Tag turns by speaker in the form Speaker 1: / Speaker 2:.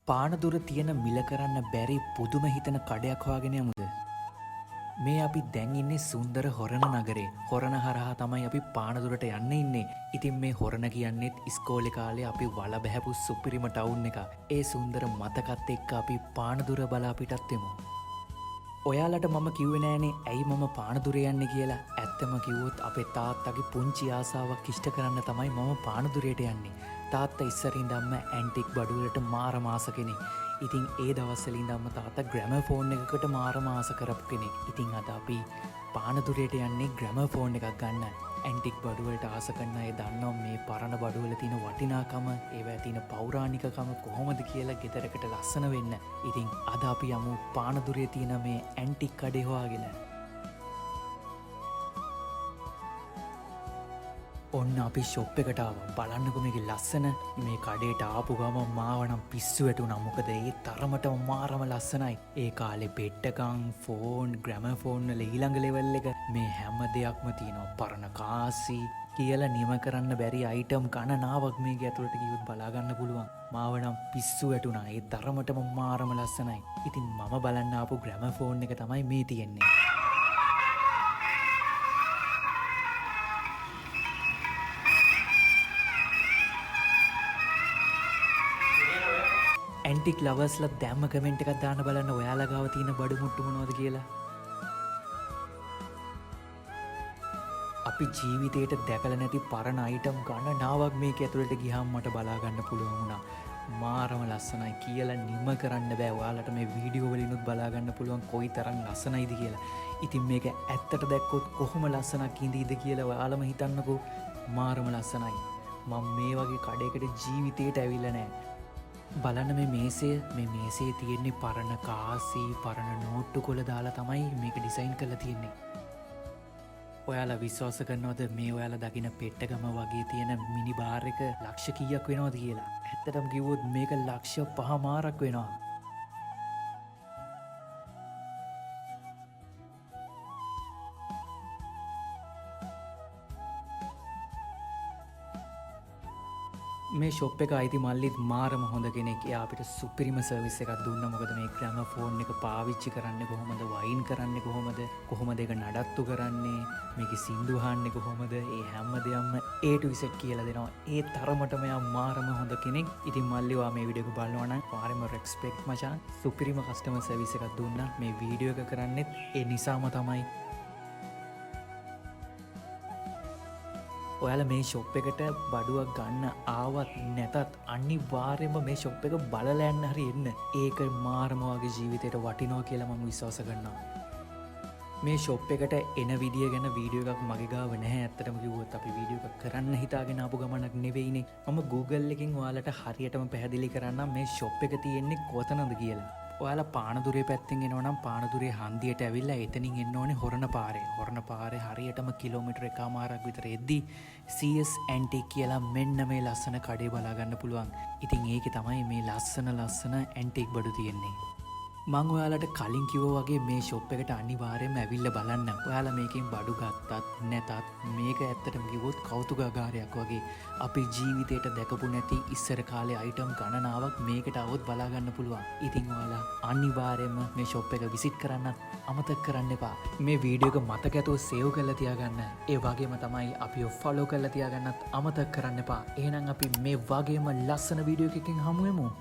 Speaker 1: පානදුර තියෙන මිල කරන්න බැරි පුදුම හිතන කඩයක් හොයාගෙන යමුද? මේ අපි දැන් ඉන්නේ සුන්දර හොරණ නගරේ. හොරණ හරහා තමයි අපි පානදුරට යන්න ඉන්නේ. ඉතින් මේ හොරණ කියන්නේත් ඉස්කෝලේ කාලේ අපි වල බහැපු සුපිරිම ටවුන් එක. ඒ සුන්දර මතකත් එක්ක අපි පානදුර බලා පිටත් වෙමු. ඔයාලට මම කිව්වේ නෑනේ ඇයි මම පානදුරේ යන්නේ කියලා. ඇත්තම කිව්වොත් අපේ තාත්තගේ පුංචි ආසාවක් ඉෂ්ට කරන්න තමයි මම පානදුරේට යන්නේ. තාත්තා ඉස්සරින් ඉඳන්ම ඇන්ටික් බඩුවලට මාරම ආස කෙනෙක්. ඉතින් ඒ දවස්වල ඉඳන්ම තාත්තා ග්‍රැමෆෝන් එකකට මාරම ආස කරපු කෙනෙක්. ඉතින් අද අපි පානදුරේට යන්නේ ග්‍රැමෆෝන් එකක් ගන්න. ඇන්ටික් බඩුවලට ආස කරන අය දන්නවා මේ පරණ බඩුවල තියෙන වටිනාකම, ඒවැ තියෙන පෞරාණිකකම කොහොමද කියලා ගෙදරකට ලස්සන වෙන්න. ඉතින් අද අපි යමු පානදුරේ තියෙන මේ ඇන්ටික් කඩේ හොයාගෙන. ඔන්න අපි ෂොප් එකට ආවා. බලන්නකො මේකේ ලස්සන. මේ කඩේට ආපු ගමන් මාව නම් පිස්සු වැටුණා. මොකද ඒ තරමටම මාරම ලස්සනයි. ඒ කාලේ පෙට්ටකම්, ෆෝන්, ග්‍රැමෆෝන් වල ඊළඟ ලෙවල් එක. මේ හැම දෙයක්ම තියෙනවා. පරණ කාසි කියලා නිම කරන්න බැරි අයිටම් ගණනාවක් මේක ඇතුළට ගියොත් බලා ගන්න පුළුවන්. මාව නම් පිස්සු වැටුණා. ඒ තරමටම මාරම ලස්සනයි. ඉතින් මම බලන්න ආපු ග්‍රැමෆෝන් එක තමයි මේ තියෙන්නේ. ඇන්ටික් ලවර්ස්ලා දැම්ම කමෙන්ට් එකක් දාන්න බලන්න ඔයාලා ගාව තියෙන බඩු මුට්ටු මොනවද කියලා. අපි ජීවිතේට දැකලා නැති පරණ අයිටම් ගණනාවක් මේක ඇතුළට ගියාම මට බලා ගන්න පුළුවන් වුණා. මාරම ලස්සනයි කියලා නිම කරන්න බෑ. ඔයාලට මේ වීඩියෝ වලිනුත් බලා ගන්න පුළුවන් කොයිතරම් ලස්සනයිද කියලා. ඉතින් මේක ඇත්තට දැක්කොත් කොහොම ලස්සනක් ඉඳීද කියලා ඔයාලම හිතන්නකෝ. මාරම ලස්සනයි. මම මේ වගේ කඩේකට ජීවිතේට ඇවිල්ලා නැහැ. බලන්න මේ මේසේ තියෙන්නේ පරණ කාසි, පරණ නෝට්ටු කොළ දාලා තමයි මේක ඩිසයින් කරලා තියෙන්නේ. ඔයාලා විශ්වාස කරනවද මේ ඔයාලා දකින පෙට්ටගම වගේ තියෙන මිනි බාර් එක ලක්ෂ කීයක් වෙනවද කියලා? ඇත්තටම කිව්වොත් මේක ලක්ෂ 5මාරක් වෙනවා. මේ ෂොප් එක අයිති මල්ලිත් මාරම හොඳ කෙනෙක්. එයා අපිට සුපිරිම සර්විස් එකක් දුන්නා. මොකද මේ ග්‍රැමෆෝන් එක පාවිච්චි කරන්නේ කොහොමද, වයින් කරන්නේ කොහොමද ඒක නඩත්තු කරන්නේ, මේකේ සින්දු අහන්නේ කොහොමද, ඒ හැම දෙයක්ම A to Z කියලා දෙනවා. ඒ තරමටම එයා මාරම හොඳ කෙනෙක්. ඉතින් මල්ලි වා මේ වීඩියෝ එක බලනවා නම් මාරම රෙස්පෙක්ට් මචං. සුපිරිම කස්ටමර් සර්විස් එකක් දුන්නා. මේ වීඩියෝ එක කරන්නෙත් ඒ නිසාම තමයි. ඔයාලා මේ ෂොප් එකට බඩුවක් ගන්න ආවත් නැතත් අනිවාර්යයෙන්ම මේ ෂොප් එක බලලා යන්න හරි එන්න. ඒක මාරම වගේ ජීවිතේට වටිනවා කියලා මම විශ්වාස කරනවා. මේ ෂොප් එකට එන විදිය ගැන වීඩියෝ එකක් මගේ ගාව නැහැ. ඇත්තටම කිව්වොත් අපි වීඩියෝ එකක් කරන්න හිතාගෙන ආපු ගමනක් නෙවෙයිනේ. මම Google එකෙන් ඔයාලට හරියටම පැහැදිලි කරන්නම් මේ ෂොප් එක තියෙන්නේ කොතනද කියලා. ඔයාලා පානදුරේ පැත්තෙන් එනවා නම් පානදුරේ හන්දියට ඇවිල්ලා එතනින් එන්න ඕනේ හොරණ පාරේ. හොරණ පාරේ හරියටම කිලෝමීටර් 1මාරක් විතර එද්දි CS ඇන්ටික් කියලා මෙන්න මේ ලස්සන කඩේ බලා ගන්න පුළුවන්. ඉතින් ඒකේ තමයි මේ ලස්සන ඇන්ටික් බඩු තියෙන්නේ. මං ඔයාලට කලින් කිව්වා වගේ මේ ෂොප් එකට අනිවාර්යයෙන්ම ඇවිල්ලා බලන්න. ඔයාලා මේකෙන් බඩු ගත්තත් නැතත් මේක ඇත්තටම කිව්වොත් කෞතුකාගාරයක් වගේ. අපේ ජීවිතේට දැකපු නැති ඉස්සර කාලේ අයිටම් ගණනාවක් මේකට આવොත් බලා ගන්න පුළුවන්. ඉතින් ඔයාලා අනිවාර්යයෙන්ම මේ ෂොප් එක විසිට් කරන්නත් අමතක කරන්න එපා. මේ වීඩියෝ එක මතක ඇතුව සේව් කරලා තියාගන්න. ඒ වගේම තමයි අපිව ෆලෝ කරලා තියාගන්නත් අමතක කරන්න එපා. එහෙනම් අපි මේ වගේම ලස්සන වීඩියෝ එකකින් හමු වෙමු.